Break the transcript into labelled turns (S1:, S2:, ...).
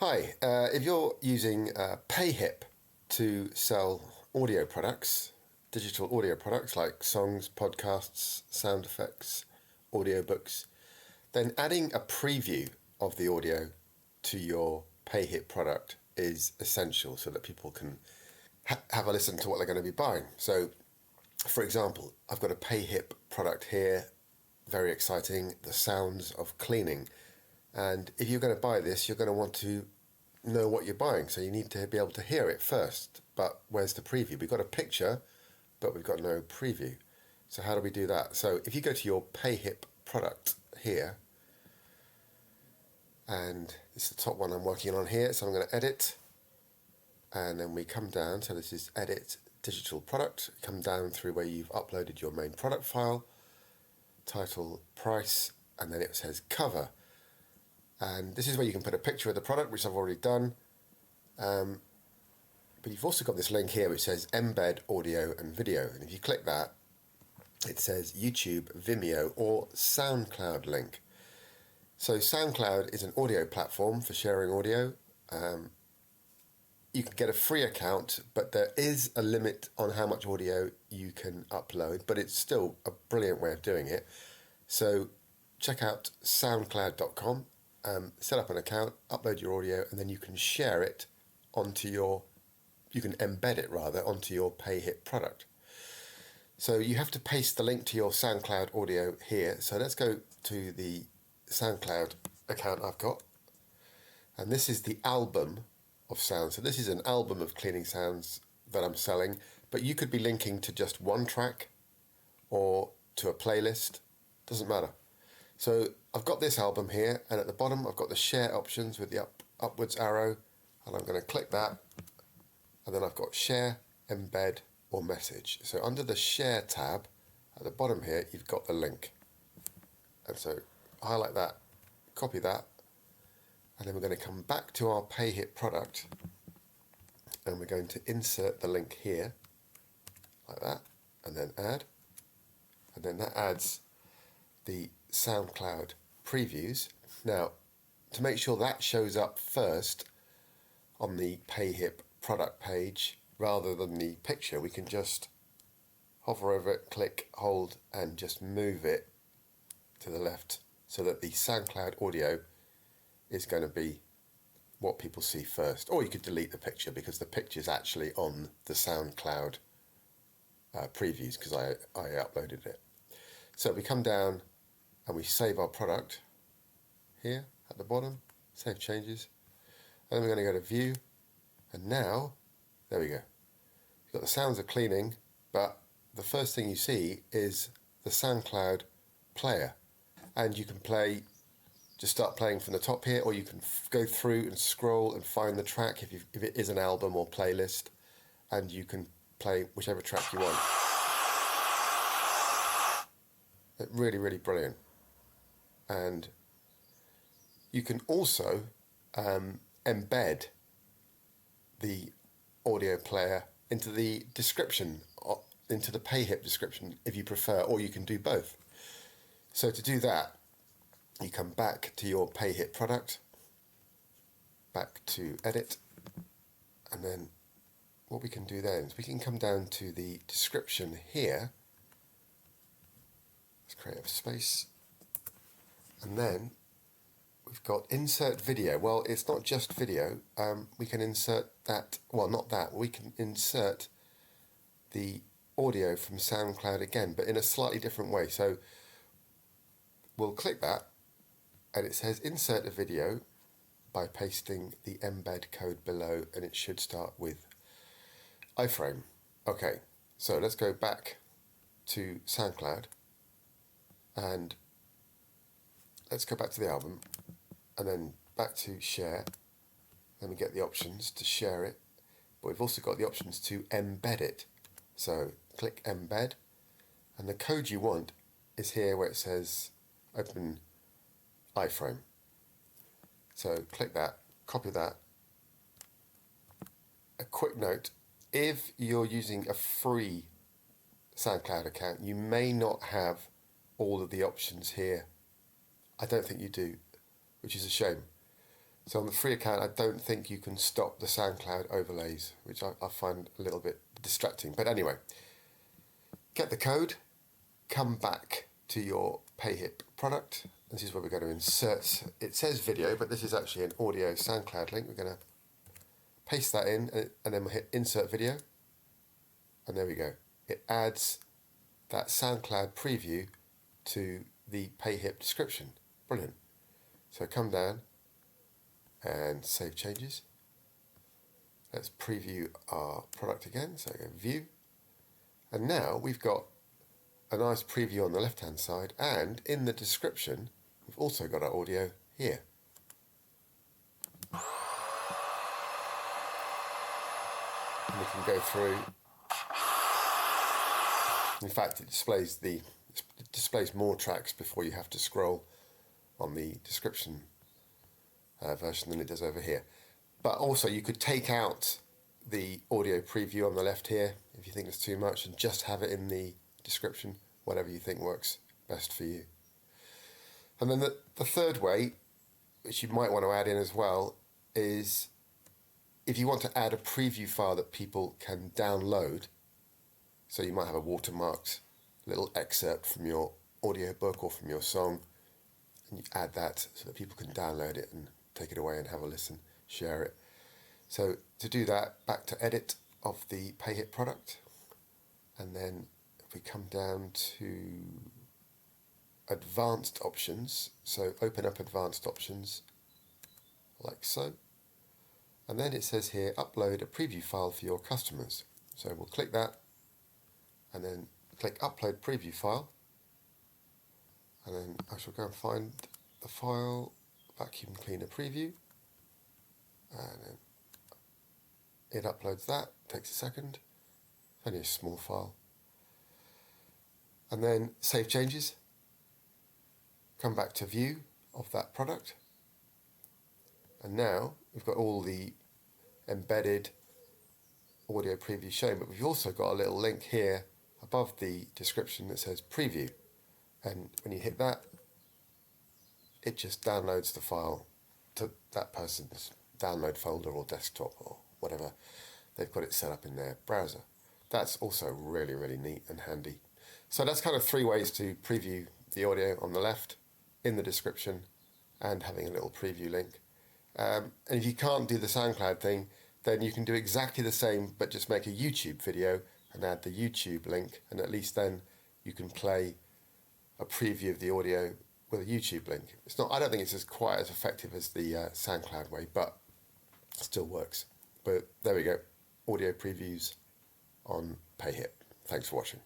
S1: Hi, if you're using Payhip to sell audio products, digital audio products like songs, podcasts, sound effects, audiobooks, then adding a preview of the audio to your Payhip product is essential so that people can have a listen to what they're going to be buying. So, for example, I've got a Payhip product here, very exciting, the sounds of cleaning. And if you're going to buy this, you're going to want to know what you're buying, so you need to be able to hear it first. But where's the preview? We've got a picture, but we've got no preview. So how do we do that? So if you go to your Payhip product here, and it's the top one I'm working on here, so I'm going to edit, and then we come down, so this is edit digital product, come down through where you've uploaded your main product file, title, price, and then it says cover. And this is where you can put a picture of the product, which I've already done. But you've also got this link here which says embed audio and video. And if you click that, it says YouTube, Vimeo, or SoundCloud link. So SoundCloud is an audio platform for sharing audio. You can get a free account, but there is a limit on how much audio you can upload, but it's still a brilliant way of doing it. So check out soundcloud.com. Set up an account, upload your audio, and then you can share it you can embed it rather onto your Payhip product. So you have to paste the link to your SoundCloud audio here. So let's go to the SoundCloud account I've got. And this is the album of sounds. So this is an album of cleaning sounds that I'm selling, but you could be linking to just one track or to a playlist, doesn't matter. So I've got this album here, and at the bottom I've got the share options with the upwards arrow, and I'm going to click that, and then I've got share, embed, or message. So under the share tab at the bottom here, you've got the link. And so highlight that, copy that, and then we're going to come back to our Payhip product, and we're going to insert the link here, like that, and then add, and then that adds the SoundCloud previews. Now, to make sure that shows up first on the Payhip product page rather than the picture, we can just hover over it, click, hold, and just move it to the left so that the SoundCloud audio is going to be what people see first. Or you could delete the picture because the picture is actually on the SoundCloud previews because I uploaded it. So we come down and we save our product here at the bottom, save changes, and then we're going to go to view, and now, there we go. You've got the sounds of cleaning, but the first thing you see is the SoundCloud player, and you can just start playing from the top here, or you can go through and scroll and find the track if it is an album or playlist, and you can play whichever track you want. Really, really brilliant. And you can also embed the audio player into the description, into the Payhip description if you prefer, or you can do both. So to do that, you come back to your Payhip product, back to edit, and then what we can do then is we can come down to the description here. Let's create a space. And then we've got insert video. Well, it's not just video. We can insert that. Well, not that. We can insert the audio from SoundCloud again, but in a slightly different way. So we'll click that, and it says insert a video by pasting the embed code below, and it should start with iframe. Okay, so let's go back to SoundCloud, and let's go back to the album, and then back to share. Then we get the options to share it, but we've also got the options to embed it. So click embed, and the code you want is here where it says open iframe. So click that, copy that. A quick note, if you're using a free SoundCloud account, you may not have all of the options here. I don't think you do, which is a shame. So on the free account, I don't think you can stop the SoundCloud overlays, which I find a little bit distracting. But anyway, get the code, come back to your Payhip product. This is where we're going to insert, it says video, but this is actually an audio SoundCloud link. We're going to paste that in, and then we'll hit insert video. And there we go. It adds that SoundCloud preview to the Payhip description. Brilliant. So come down and save changes. Let's preview our product again. So go view. And now we've got a nice preview on the left hand side, and in the description we've also got our audio here. And we can go through. In fact, it displays more tracks before you have to scroll on the description version than it does over here. But also you could take out the audio preview on the left here if you think it's too much, and just have it in the description, whatever you think works best for you. And then the third way, which you might want to add in as well, is if you want to add a preview file that people can download. So you might have a watermarked little excerpt from your audiobook or from your song, and you add that so that people can download it and take it away and have a listen, share it. So to do that, back to edit of the Payhip product, and then if we come down to advanced options, so open up advanced options like so, and then it says here upload a preview file for your customers. So we'll click that and then click upload preview file, and then I shall go and find the file, vacuum cleaner preview, and then it uploads that. Takes a second, only a small file, and then save changes, come back to view of that product, and now we've got all the embedded audio preview shown, but we've also got a little link here above the description that says preview, and when you hit that, it just downloads the file to that person's download folder or desktop or whatever they've got it set up in their browser. That's also really, really neat and handy. So that's kind of 3 ways to preview the audio on the left, in the description, and having a little preview link. And if you can't do the SoundCloud thing, then you can do exactly the same, but just make a YouTube video and add the YouTube link, and at least then you can play a preview of the audio with a YouTube link. It's not, I don't think it's quite as effective as the SoundCloud way, but it still works. But there we go, audio previews on Payhip. Thanks for watching.